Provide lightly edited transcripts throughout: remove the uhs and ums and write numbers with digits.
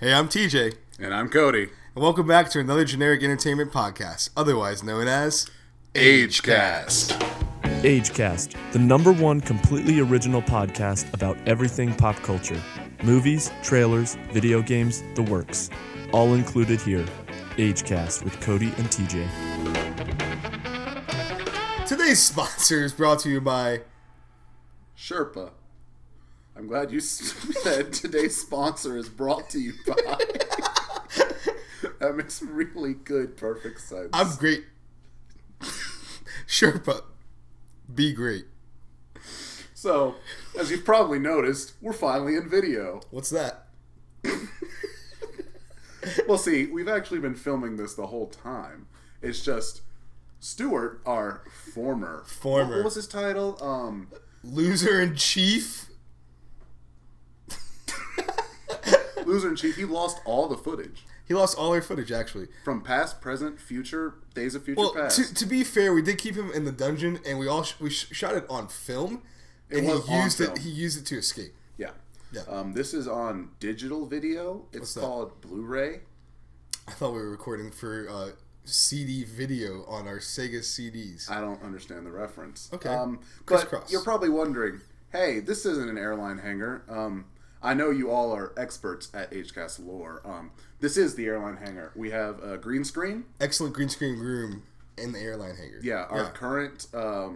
Hey, I'm TJ. And I'm Cody. And welcome back to another generic entertainment podcast, otherwise known as Agecast. Agecast, the #1 completely original podcast about everything pop culture. Movies, trailers, video games, the works. All included here. Agecast with Cody and TJ. Today's sponsor is brought to you by Sherpa. I'm glad you said today's sponsor is brought to you by. That makes really good, perfect sense. I'm great. Sherpa. Be great. So, as you've probably noticed, we're finally in video. What's that? Well, see, we've actually been filming this the whole time. It's just Stuart, our former. What was his title? Loser in Chief. Loser in Chief. He lost all the footage. He lost all our footage, actually. From past, present, future, days of future past. To be fair, we did keep him in the dungeon, and we shot it on film. And he used it to escape. Yeah. Yeah. This is on digital video. It's called Blu-ray. I thought we were recording for CD video on our Sega CDs. I don't understand the reference. Okay. But you're probably wondering, hey, this isn't an airline hangar. I know you all are experts at Agecast lore. This is the airline hangar. We have a green screen. Excellent green screen room in the airline hangar. Yeah, our current PA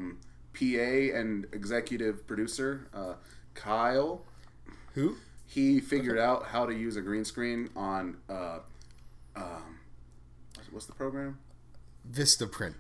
and executive producer, Kyle. Who? He figured out how to use a green screen on, what's the program? Vistaprint.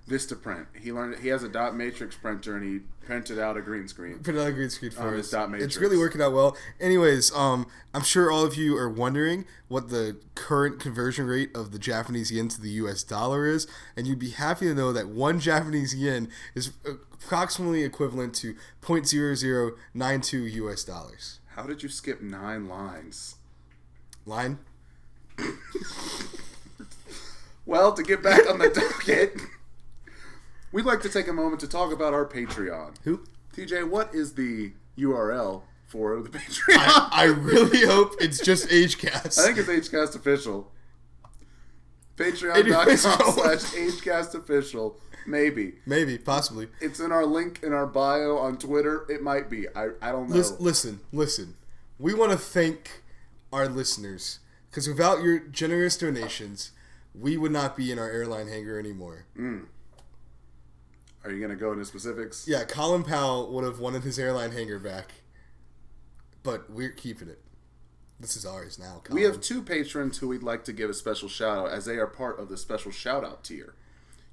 He learned he has a dot matrix printer and he printed out a green screen. Put another green screen for us. Dot matrix. It's really working out well. Anyways, I'm sure all of you are wondering what the current conversion rate of the Japanese yen to the US dollar is, and you'd be happy to know that one Japanese yen is approximately equivalent to 0.0092 US dollars. How did you skip 9 lines? Line? Well, to get back on the docket, we'd like to take a moment to talk about our Patreon. Who? TJ, what is the URL for the Patreon? I really hope it's just Agecast. I think it's Agecast Official. Patreon.com/Agecast Official. Maybe, possibly. It's in our link in our bio on Twitter. It might be. I don't know. Listen. We want to thank our listeners, because without your generous donations, we would not be in our airline hangar anymore. Are you going to go into specifics? Yeah, Colin Powell would have wanted his airline hangar back, but we're keeping it. This is ours now, Colin. We have 2 patrons who we'd like to give a special shout-out, as they are part of the special shout-out tier.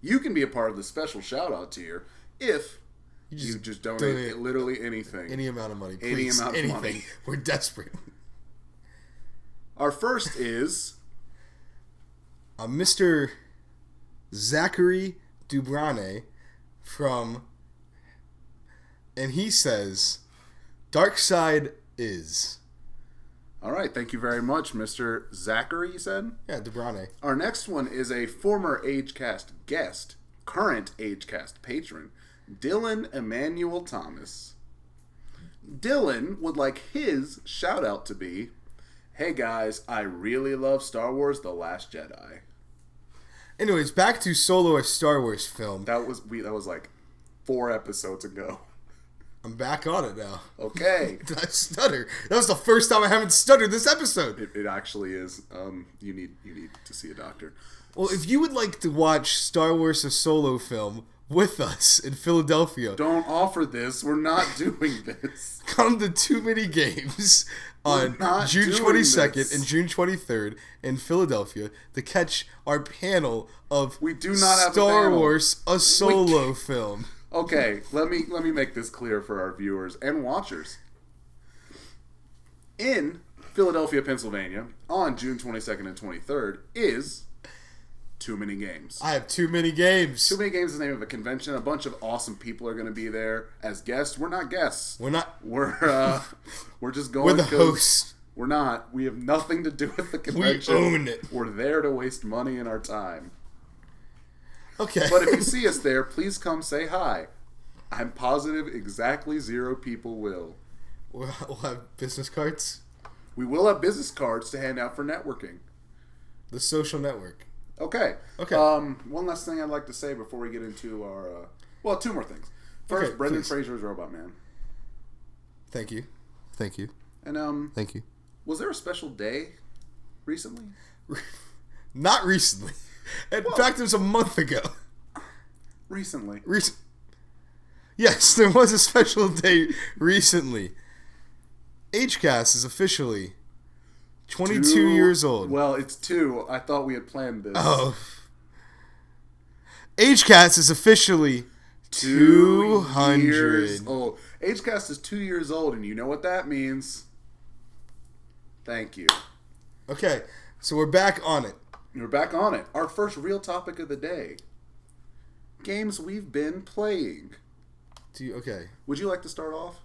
You can be a part of the special shout-out tier if you just donate literally anything. Any amount of money. Any Please, amount anything. of money. We're desperate. Our first is Mr. Zachary Dubrane and he says, Dark Side is. All right, thank you very much, Mr. Zachary, you said? Yeah, Dubrane. Our next one is a former Agecast guest, current Agecast patron, Dylan Emmanuel Thomas. Dylan would like his shout-out to be, hey guys, I really love Star Wars The Last Jedi. Anyways, back to Solo, a Star Wars film. That was like 4 episodes ago. I'm back on it now. Okay. Did I stutter? That was the first time I haven't stuttered this episode. It actually is. You need to see a doctor. Well, if you would like to watch Star Wars, a Solo film with us in Philadelphia, don't offer this. We're not doing this. Come to Too Many Games on June 22nd and June 23rd in Philadelphia to catch our panel of Star Wars, a Solo film. Okay, let me make this clear for our viewers and watchers. In Philadelphia, Pennsylvania, on June 22nd and 23rd is Too Many Games. I have Too Many Games. Too Many Games is the name of a convention. A bunch of awesome people are going to be there as guests. We're not guests. We're just going. We're the hosts. We're not. We have nothing to do with the convention. We own it. We're there to waste money and our time. Okay. But if you see us there, please come say hi. I'm positive exactly 0 people will. We'll have business cards. We will have business cards to hand out for networking. The social network. Okay. Okay. One last thing I'd like to say before we get into our... well, two more things. First, Okay, Brendan please. Fraser's Robot Man. Thank you. Thank you. And, Thank you. was there a special day recently? Not recently. In fact, it was a month ago. Recently. Yes, there was a special day recently. Agecast is officially 22 years old. Well, it's 2. I thought we had planned this. Oh. Agecast is officially 200 years old. Agecast is 2 years old, and you know what that means. Thank you. Okay, so we're back on it. We're back on it. Our first real topic of the day. Games we've been playing. Okay. Would you like to start off?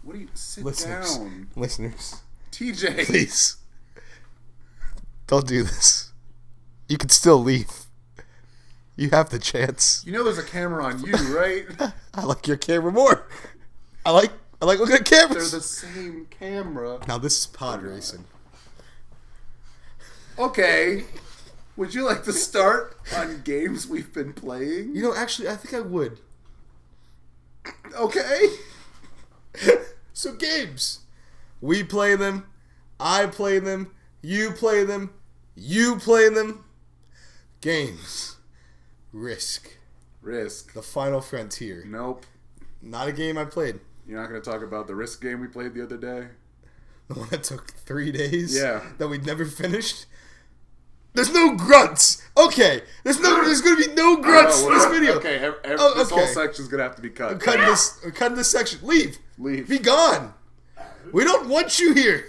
What do you... Sit down. Listeners. TJ. Please. Don't do this. You can still leave. You have the chance. You know there's a camera on you, right? I like your camera more. I like looking at cameras. They're the same camera. Now this is pod racing. Okay. Would you like to start on games we've been playing? You know, actually, I think I would. Okay. So games. We play them. I play them. You play them. You play them. Games. Risk. Risk. The Final Frontier. Nope. Not a game I played. You're not going to talk about the Risk game we played the other day? The one that took 3 days? Yeah. That we never finished? There's no grunts! Okay! There's going to be no grunts in this video! Okay, Oh, this whole okay. section's going to have to be cut. We're cutting this section. Leave! Leave. Be gone! We don't want you here!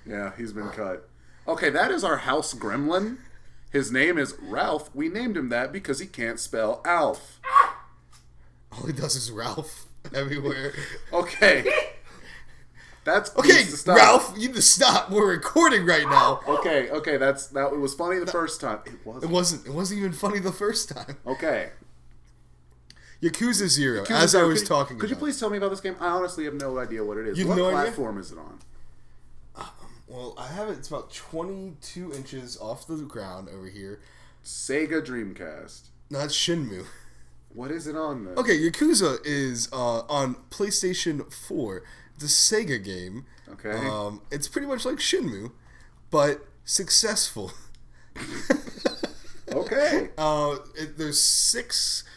Yeah, he's been cut. Okay, that is our house gremlin. His name is Ralph. We named him that because he can't spell Alf. All he does is Ralph everywhere. Okay. That's Okay, needs to stop. Ralph, you need to stop. We're recording right now. Okay, that it was funny the first time. It wasn't. It wasn't even funny the first time. Okay. Yakuza 0, Yakuza as I 0, was talking Could you about. please tell me about this game? I honestly have no idea what it is. You have What no idea? platform is it on? Well, I have it. It's about 22 inches off the ground over here. Sega Dreamcast. No, that's Shinmu. What is it on then? Okay, Yakuza is on PlayStation 4. It's a Sega game. Okay. It's pretty much like Shinmu, but successful. Okay. There's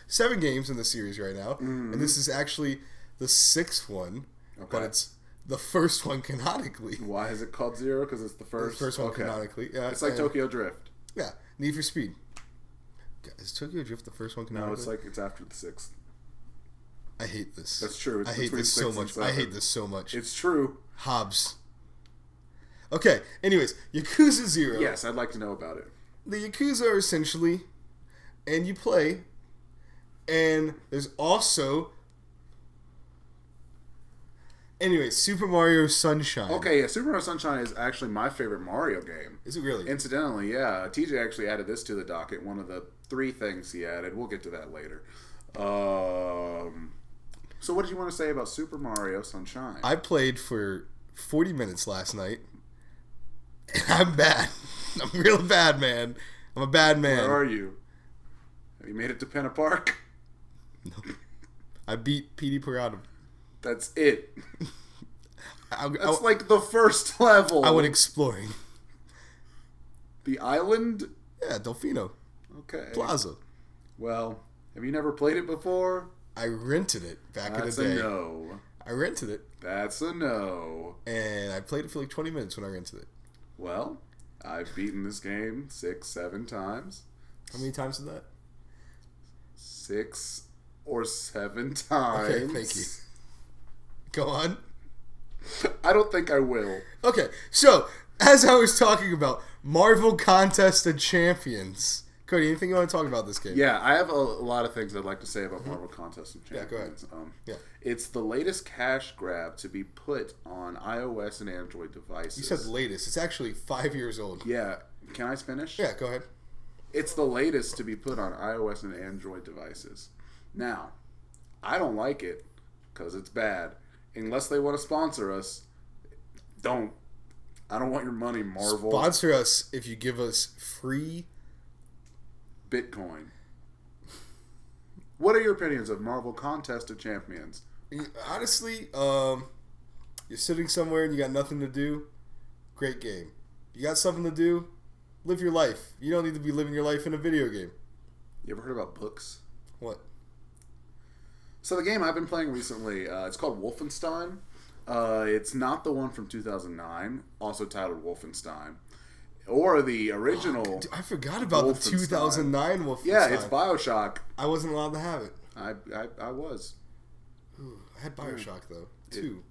7 games in the series right now, and this is actually the 6th one, but it's the first one canonically. Why is it called 0? Because it's the first. The first one canonically. Yeah, It's like Tokyo Drift. Yeah, Need for Speed. Is Tokyo Drift the first one canonically? No, it's after the 6th. I hate this. That's true. It's I hate between this so 6 and much. 7. I hate this so much. It's true. Hobbs. Okay, anyways, Yakuza 0. Yes, I'd like to know about it. The Yakuza are essentially, and you play, and there's also, anyways, Super Mario Sunshine. Okay, yeah, Super Mario Sunshine is actually my favorite Mario game. Is it really? Incidentally, yeah, TJ actually added this to the docket. One of the 3 things he added. We'll get to that later. So what did you want to say about Super Mario Sunshine? I played for 40 minutes last night, and I'm bad. I'm real bad, man. I'm a bad man. Where are you? Have you made it to Penna Park? No. I beat Petey Pirata. That's it. That's That's like the first level. I went exploring. The island? Yeah, Delfino. Okay. Plaza. Well, have you never played it before? I rented it back That's in the day. a no. I rented it, That's a no. and I played it for like 20 minutes when I rented it. Well, I've beaten this game 6, 7 times. How many times is that? 6 or 7 times. Okay, thank you. Go on. I don't think I will. Okay, so, as I was talking about, Marvel Contest of Champions. Cody, anything you want to talk about this game? Yeah, I have a lot of things I'd like to say about Marvel Contest of Yeah, Champions. go ahead. Yeah. It's the latest cash grab to be put on iOS and Android devices. You said latest. It's actually 5 years old. Yeah. Can I finish? Yeah, go ahead. It's the latest to be put on iOS and Android devices. Now, I don't like it because it's bad. Unless they want to sponsor us, Don't. I don't want your money, Marvel. Sponsor us if you give us free Bitcoin. What are your opinions of Marvel Contest of Champions? Honestly, you're sitting somewhere and you got nothing to do. Great game. You got something to do. Live your life. You don't need to be living your life in a video game. You ever heard about books? What? So the game I've been playing recently, it's called Wolfenstein. It's not the one from 2009, also titled Wolfenstein, or the original. Dude, I forgot about the 2009 Wolfenstein. Yeah, it's BioShock. I wasn't allowed to have it. I was. Ooh, I had BioShock though.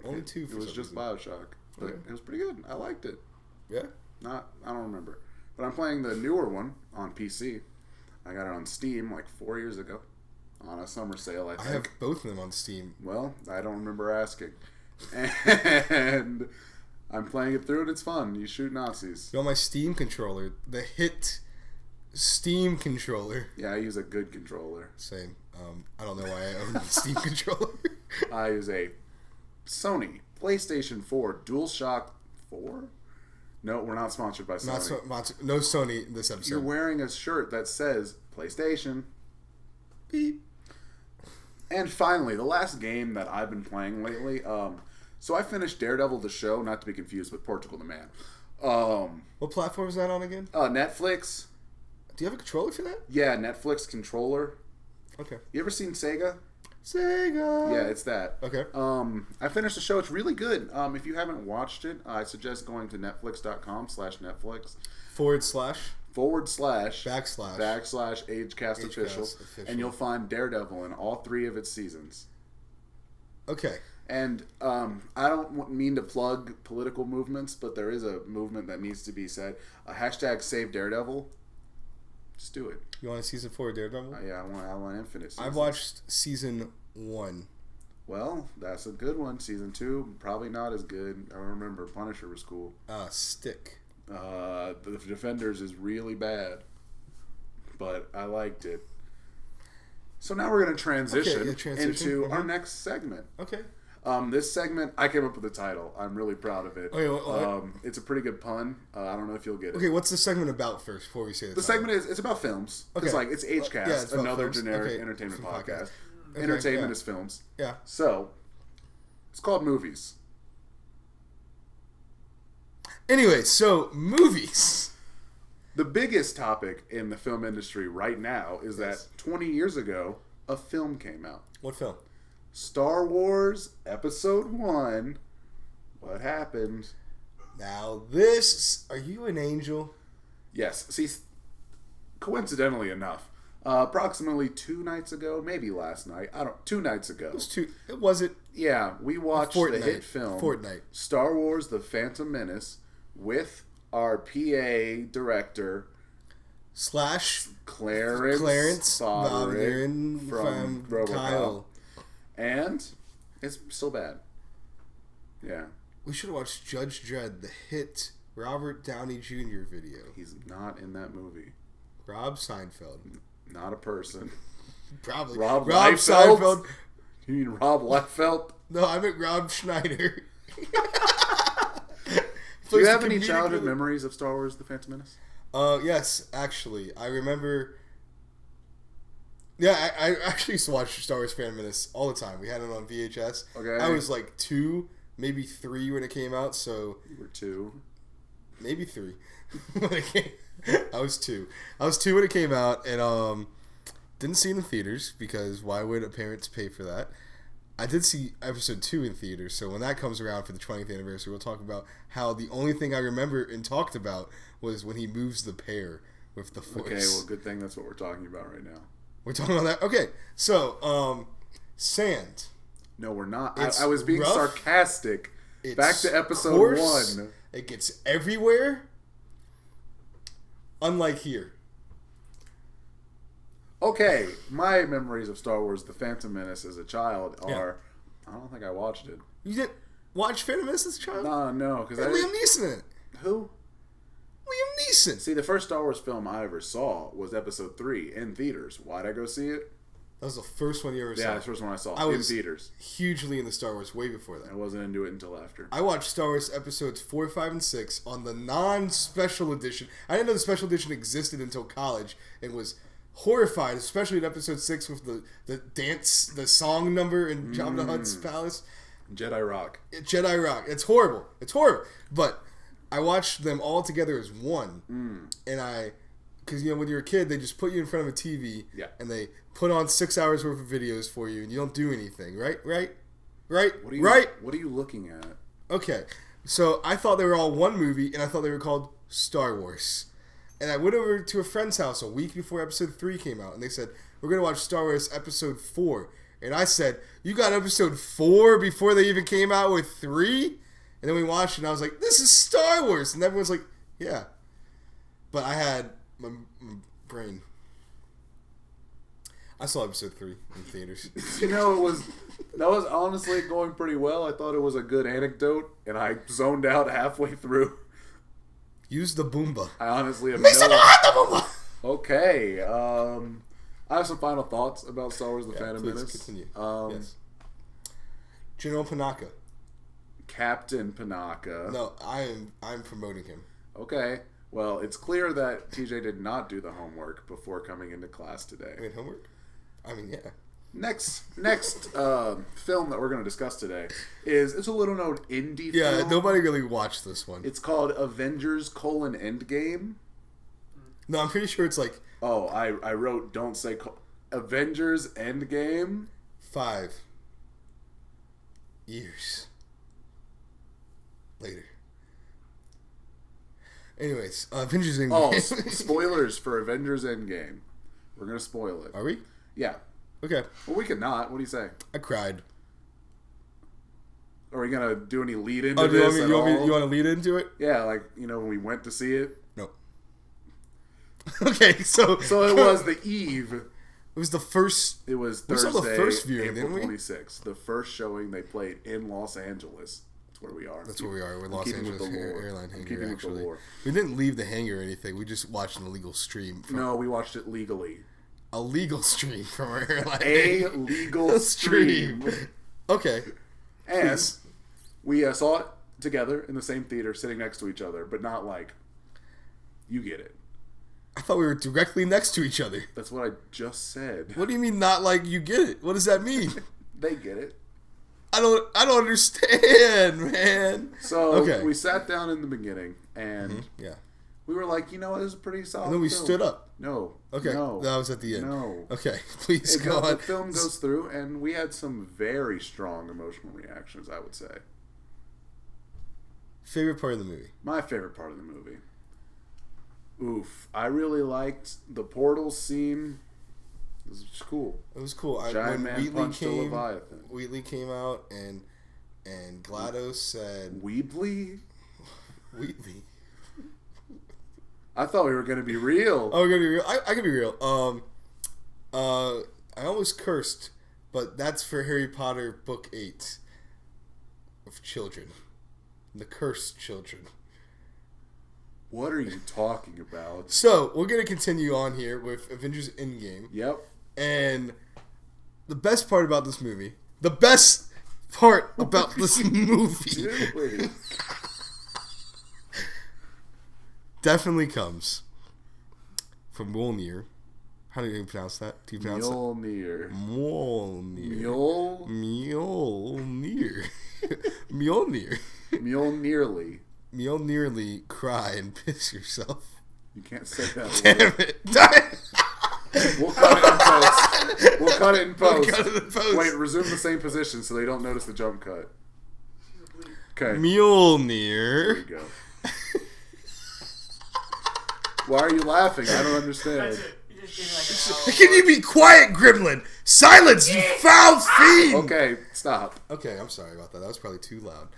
Only two. It was just BioShock, but it was pretty good. I liked it. Yeah. I don't remember, but I'm playing the newer one on PC. I got it on Steam like 4 years ago, on a summer sale. I think I have both of them on Steam. Well, I don't remember asking. And I'm playing it through and it's fun. You shoot Nazis. You know my Steam controller, the Hit Steam controller. Yeah, I use a good controller. Same. I don't know why I own the Steam controller. I use a Sony PlayStation 4 DualShock 4. No, we're not sponsored by Sony. No Sony this episode. You're wearing a shirt that says PlayStation. Beep. And finally, the last game that I've been playing lately. So I finished Daredevil the show, not to be confused with Portugal the Man. What platform is that on again? Netflix. Do you have a controller for that? Yeah, Netflix controller. Okay. You ever seen Sega? Sega. Yeah, it's that. Okay. I finished the show. It's really good. If you haven't watched it, I suggest going to netflix.com/Netflix // Agecast official, and you'll find Daredevil in all 3 of its seasons. Okay. And I don't mean to plug political movements, but there is a movement that needs to be said. Hashtag Save Daredevil. Just do it. You want a season 4 of Daredevil? Yeah, I want infinite seasons. I've watched season 1. Well, that's a good one. Season 2, probably not as good. I remember Punisher was cool. Stick. The Defenders is really bad, but I liked it. So now we're going to transition into our next segment. Okay. This segment, I came up with the title. I'm really proud of it. Okay, it's a pretty good pun. I don't know if you'll get it. Okay, what's the segment about first before we say the title? segment it's about films. Okay. It's Agecast, it's about another films. generic entertainment podcast. Okay, Entertainment is films. Yeah. So, it's called movies. Anyway, so movies. The biggest topic in the film industry right now is that 20 years ago, a film came out. What film? Star Wars Episode 1. What happened? Now this... Are you an angel? Yes. See, coincidentally enough, approximately 2 nights ago, maybe last night, 2 nights ago. Was it? Yeah, we watched the hit film Star Wars The Phantom Menace with our PA director / Clarence Fauber from Kyle. And it's still bad. Yeah. We should have watched Judge Dredd, the hit Robert Downey Jr. video. He's not in that movie. Rob Seinfeld. Not a person. Probably. Rob Seinfeld. Seinfeld. You mean Rob Liefeld? No, I meant Rob Schneider. Do you have any childhood memories of Star Wars The Phantom Menace? Yes, actually. I remember... Yeah, I actually used to watch Star Wars Phantom Menace all the time. We had it on VHS. Okay. I was like 2, maybe 3 when it came out, so... You were 2. Maybe 3. When it came... I was 2. I was 2 when it came out, and didn't see it in theaters, because why would a parents pay for that? I did see episode 2 in theaters, so when that comes around for the 20th anniversary, we'll talk about how the only thing I remember and talked about was when he moves the pear with the Force. Okay, well, good thing that's what we're talking about right now. We're talking about that? Okay, so, sand. No, we're not. I was being sarcastic. Back to episode coarse. 1. It gets everywhere. Unlike here. Okay, my memories of Star Wars The Phantom Menace as a child are... I don't think I watched it. You didn't watch Phantom Menace as a child? No, because Liam Neeson in it. Who? Liam Neeson. See, the first Star Wars film I ever saw was Episode 3 in theaters. Why'd I go see it? That was the first one you ever saw? Yeah, that's the first one I saw. I in was theaters. hugely into Star Wars way before that. I wasn't into it until after. I watched Star Wars episodes 4, 5, and 6 on the non-special edition. I didn't know the special edition existed until college and was horrified, especially in episode 6 with the dance, the song number in Jabba the Hutt's palace. Jedi Rock. Jedi Rock. It's horrible. It's horrible. But I watched them all together as one. And because, when you're a kid, they just put you in front of a TV. Yeah. And they put on 6 hours worth of videos for you, and you don't do anything. Right? What are you looking at? Okay. So I thought they were all one movie, and I thought they were called Star Wars. And I went over to a friend's house a week before episode 3 came out, and they said, we're going to watch Star Wars episode 4. And I said, you got episode 4 before they even came out with 3? And then we watched it, and I was like, this is Star Wars. And everyone's like, yeah. But I had my brain. I saw episode 3 in theaters. That was honestly going pretty well. I thought it was a good anecdote, and I zoned out halfway through. Use the Boomba. I honestly have Misa no the Boomba! Okay. I have some final thoughts about Star Wars: The Phantom please Menace. Continue. Yes. General Panaka. Captain Panaka. No, I'm promoting him. Okay. Well, it's clear that TJ did not do the homework before coming into class today. Wait, homework? I mean, yeah. Next film that we're going to discuss today it's a little known indie film. Yeah, nobody really watched this one. It's called Avengers: Endgame. No, I'm pretty sure it's like... Oh, I wrote don't say... Avengers Endgame? 5 years later. Anyways, Avengers Endgame. Oh, spoilers for Avengers Endgame. We're going to spoil it. Are we? Yeah. Okay. Well, we could not. What do you say? I cried. Are we going to do any lead into do you this want you want to lead into it? Yeah, like, when we went to see it. No. Okay, so it was the eve. It was the first... It was We Thursday, saw the first viewing, April didn't we? 26th. The first showing they played in Los Angeles. That's where we are. That's where we are. We're Los Angeles airline hangar, actually. We didn't leave the hangar or anything. We just watched an illegal stream. No, we watched it legally. A legal stream from our airline. A legal stream. Okay. And please. We saw it together in the same theater, sitting next to each other, but not like, you get it. I thought we were directly next to each other. That's what I just said. What do you mean not like you get it? What does that mean? They get it. I don't understand, man. So we sat down in the beginning, and yeah, we were like, this is a pretty solid and then we film. stood up. No. Okay. No. That was at the end. No. Okay. Please go on. The film goes through, and we had some very strong emotional reactions, I would say. Favorite part of the movie? My favorite part of the movie. Oof. I really liked the portal scene. It was cool. It was cool. Giant man punched a Leviathan. Wheatley came out, and GLaDOS said... Wheatley? Wheatley. I thought we were going to be real. Oh, we're going to be real? I can be real. I almost cursed, but that's for Harry Potter Book 8 of children. The Cursed Children. What are you talking about? So, we're going to continue on here with Avengers Endgame. Yep. And the best part about this movie, definitely comes from Mjolnir. How do you pronounce that? Do you pronounce it? Mjolnir. Mjolnir. Mjolnir. Mjolnirly. Mjolnirly cry and piss yourself. You can't say that Damn word. it. We'll cut it in post. We'll cut it in post. Wait, resume the same position so they don't notice the jump cut. Okay. Mjolnir. There you go. Why are you laughing? I don't understand. That's it. You just gave me Can you be quiet, Gremlin? Silence, you foul fiend! Okay, stop. Okay, I'm sorry about that. That was probably too loud.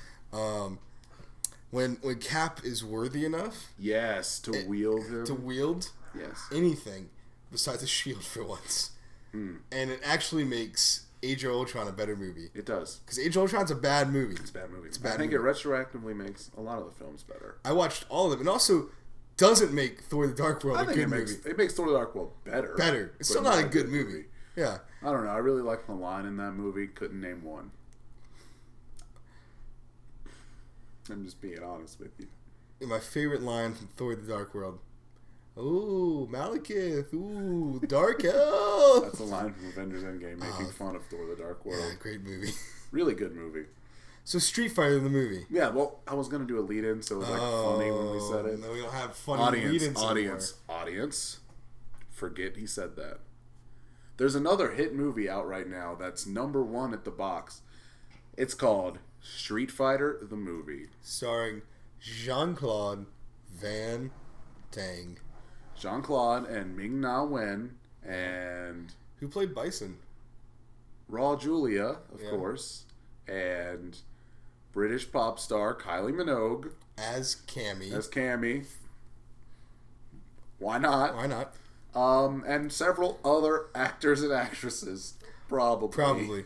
When Cap is worthy enough, Yes, to wield him. to wield Yes. anything besides a shield for once, and it actually makes Age of Ultron a better movie. It does. Because Age of Ultron's a bad movie. It's a bad movie. It's a bad I think movie. it retroactively makes a lot of the films better. I watched all of them, and also doesn't make Thor: The Dark World I a think good it movie. makes Thor: The Dark World better. Better. It's but still not a good movie. Yeah. I don't know. I really liked the line in that movie. Couldn't name one. I'm just being honest with you. My favorite line from Thor: The Dark World. Ooh, Malekith. Ooh, Dark Elf. That's a line from Avengers Endgame making fun of Thor: The Dark World. Yeah, great movie. Really good movie. So Street Fighter the movie. Yeah, well, I was going to do a lead-in, so it was funny when we said it. No, we don't have funny lead-ins Audience. Forget he said that. There's another hit movie out right now that's number 1 at the box. It's called Street Fighter the Movie. Starring Jean-Claude Van Damme. Jean-Claude and Ming-Na Wen and... Who played Bison? Raw Julia, of course. And British pop star Kylie Minogue. As Cammy. Why not? Why not? And several other actors and actresses. Probably.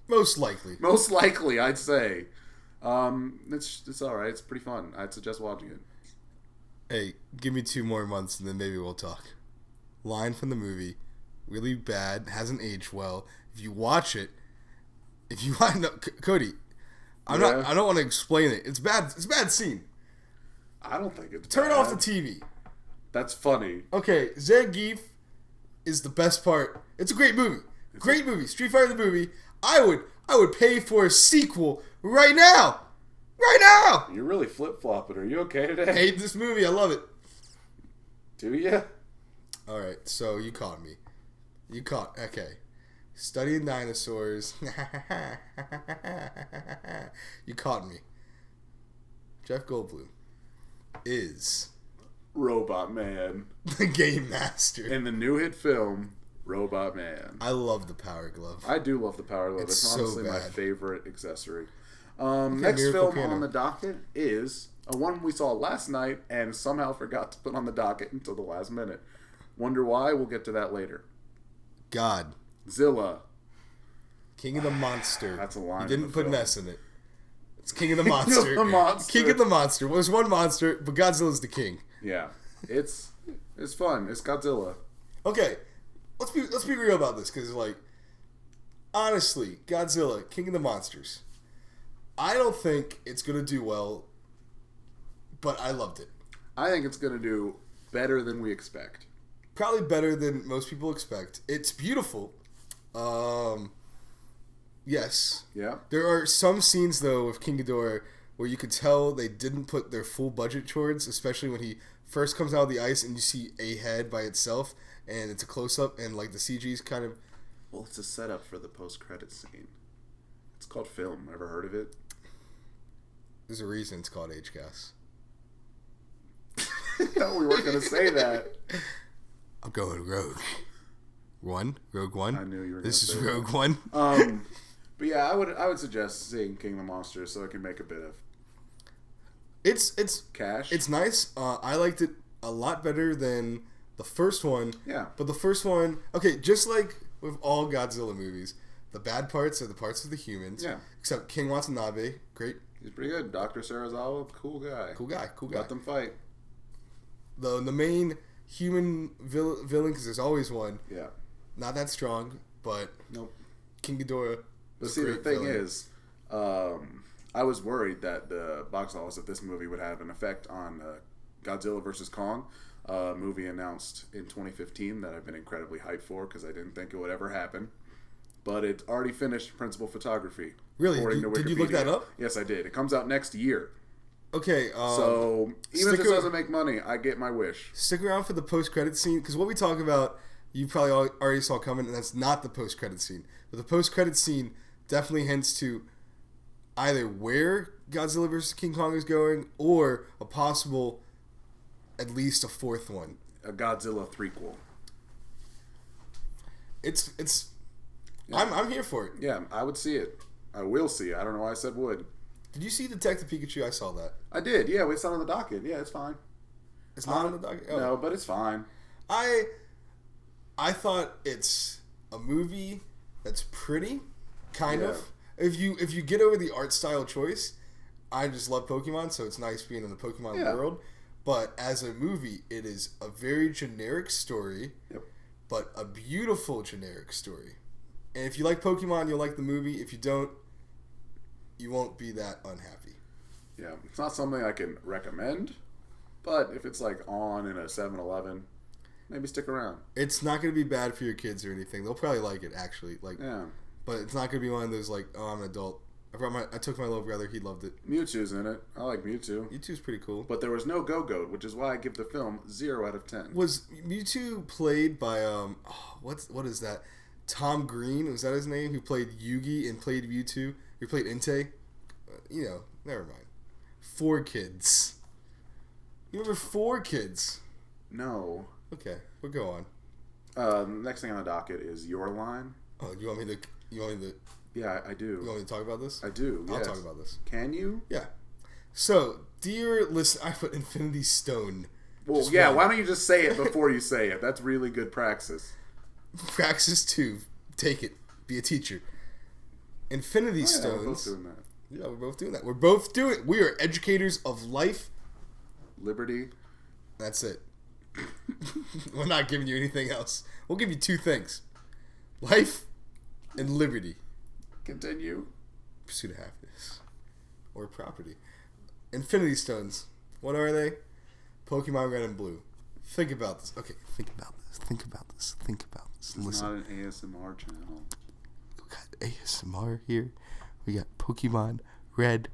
Most likely. Most likely, I'd say. It's alright. It's pretty fun. I'd suggest watching it. Hey, give me 2 more months and then maybe we'll talk. Line from the movie. Really bad. Hasn't aged well. If you watch it, Cody, I don't want to explain it. It's bad. It's a bad scene. I don't think it's Turn bad. off the TV. That's funny. Okay, Zangief is the best part. It's a great movie. Great movie. Street Fighter the movie. I would pay for a sequel right now. Right now. You're really flip-flopping. Are you okay today? I hate this movie. I love it. Do ya? All right, so you caught me. Okay. Studying dinosaurs. You caught me. Jeff Goldblum is Robot Man. the game master. In the new hit film, Robot Man. I love the Power Glove. I do love the Power Glove. It's so honestly my bad. favorite accessory. Next film on the docket is a one we saw last night and somehow forgot to put on the docket until the last minute. Wonder why? We'll get to that later. Zilla. King of the Monster. That's a line. You didn't in the put film. an S in it. It's King of the Monster. King of the Monster. Well, there's one monster, but Godzilla's the king. Yeah. It's fun. It's Godzilla. Okay. Let's be real about this, because honestly, Godzilla, King of the Monsters. I don't think it's gonna do well, but I loved it. I think it's gonna do better than we expect. Probably better than most people expect. It's beautiful. Yes. Yeah. There are some scenes, though, with King Ghidorah where you could tell they didn't put their full budget towards, especially when he first comes out of the ice and you see a head by itself, and it's a close-up, and, the CG's kind of... Well, it's a setup for the post-credit scene. It's called film. Ever heard of it? There's a reason it's called Agecast. No, we weren't going to say that. I'm going Rogue One. I knew you were going to This is say Rogue that. One. But yeah, I would suggest seeing King of the Monsters so it can make a bit of It's cash. It's nice. I liked it a lot better than the first one. Yeah. But the first one, okay, just like with all Godzilla movies, the bad parts are the parts of the humans. Yeah. Except King Watanabe, great. He's pretty good. Dr. Serizawa, cool guy. Cool guy. Let them fight. The main human villain, because there's always one, Yeah. not that strong, but Nope. King Ghidorah. But see, the thing is, I was worried that the box office of this movie would have an effect on Godzilla vs. Kong, a movie announced in 2015 that I've been incredibly hyped for because I didn't think it would ever happen. But it already finished principal photography. Really? According to Did you look Wikipedia. that up? Yes, I did. It comes out next year. Okay. So even if this doesn't make money, I get my wish. Stick around for the post-credit scene, because what we talk about, you probably already saw coming, and that's not the post-credit scene. But the post-credit scene definitely hints to either where Godzilla vs. King Kong is going, or a possible, at least a fourth one. A Godzilla threequel. It's. Yeah. I'm here for it. Yeah, I would see it. I will see it. I don't know why I said would. Did you see Detective Pikachu? I saw that. I did. Yeah, it's not on the docket. Yeah, it's fine. It's not on the docket? Oh. No, but it's fine. I thought it's a movie that's pretty, kind of. If you get over the art style choice, I just love Pokemon, so it's nice being in the Pokemon world. But as a movie, it is a very generic story, Yep. but a beautiful generic story. And if you like Pokemon, you'll like the movie. If you don't, you won't be that unhappy. Yeah, it's not something I can recommend, but if it's like on in a 7-Eleven, maybe stick around. It's not going to be bad for your kids or anything. They'll probably like it, actually. Yeah. But it's not going to be one of those like, oh, I'm an adult. I took my little brother. He loved it. Mewtwo's in it. I like Mewtwo. Mewtwo's pretty cool. But there was no Go-Goat, which is why I give the film 0 out of 10. Was Mewtwo played by what is that? Tom Green, was that his name? Who played Yugi and played Mewtwo? Who played Entei? Never mind. 4 Kids. You remember 4 Kids? No. Okay, we'll go on. Next thing on the docket is Your Line. Oh, you want me to? Yeah, I do. You want me to talk about this? I do. I'll yes. talk about this. Can you? Yeah. So, dear listener, I put Infinity Stone. Well, yeah. Why don't you just say it before you say it? That's really good praxis. Praxis 2. Take it. Be a teacher. Infinity Stones. We're both doing that. Yeah, we're both doing that. We're both doing it. We are educators of life. Liberty. That's it. We're not giving you anything else. We'll give you 2 things. Life and liberty. Continue. Pursuit of happiness. Or property. Infinity Stones. What are they? Pokemon Red and Blue. Think about this. Okay, think about this. Think about this. Think about this. It's Listen. not an ASMR channel. We got ASMR here. We got Pokemon Red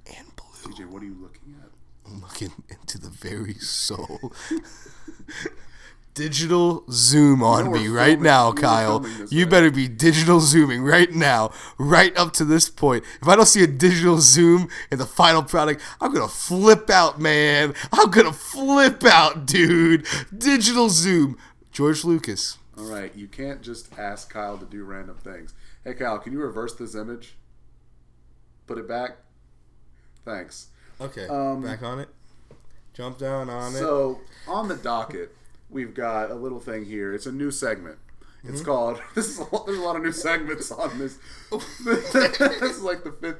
and Blue. TJ, what are you looking at? I'm looking into the very soul. Digital zoom on me right now, Kyle. You better be digital zooming right now, right up to this point. If I don't see a digital zoom in the final product, I'm going to flip out, man. I'm going to flip out, dude. Digital zoom. George Lucas. All right, you can't just ask Kyle to do random things. Hey, Kyle, can you reverse this image? Put it back. Thanks. Okay, back on it. Jump down on it. So, on the docket, we've got a little thing here. It's a new segment. It's called... there's a lot of new segments on this. This is like the 5th...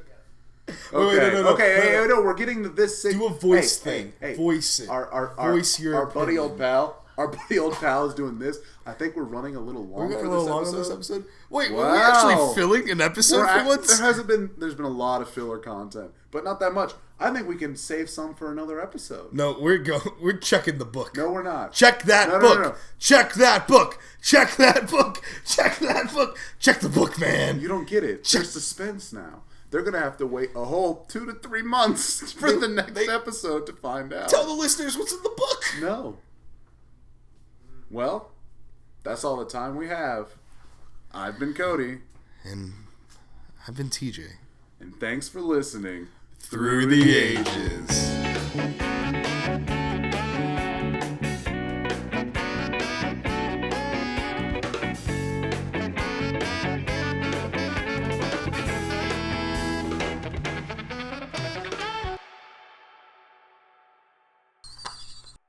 Okay, okay, no, we're getting to this... Do a voice thing. Hey, voice it. Voice your buddy old pal. Our buddy old pal is doing this. I think we're running a little long We're for a little this long episode. on this episode. Wait, Wow. were we actually filling an episode for once? There's been a lot of filler content, but not that much. I think we can save some for another episode. No, we're checking the book. No, we're not. Check that book. No. Check that book. Check that book. Check that book. Check the book, man. You don't get it. There's suspense now. They're going to have to wait a whole 2 to 3 months for the next episode to find out. Tell the listeners what's in the book. No. Well, that's all the time we have. I've been Cody. And I've been TJ. And thanks for listening Through the ages.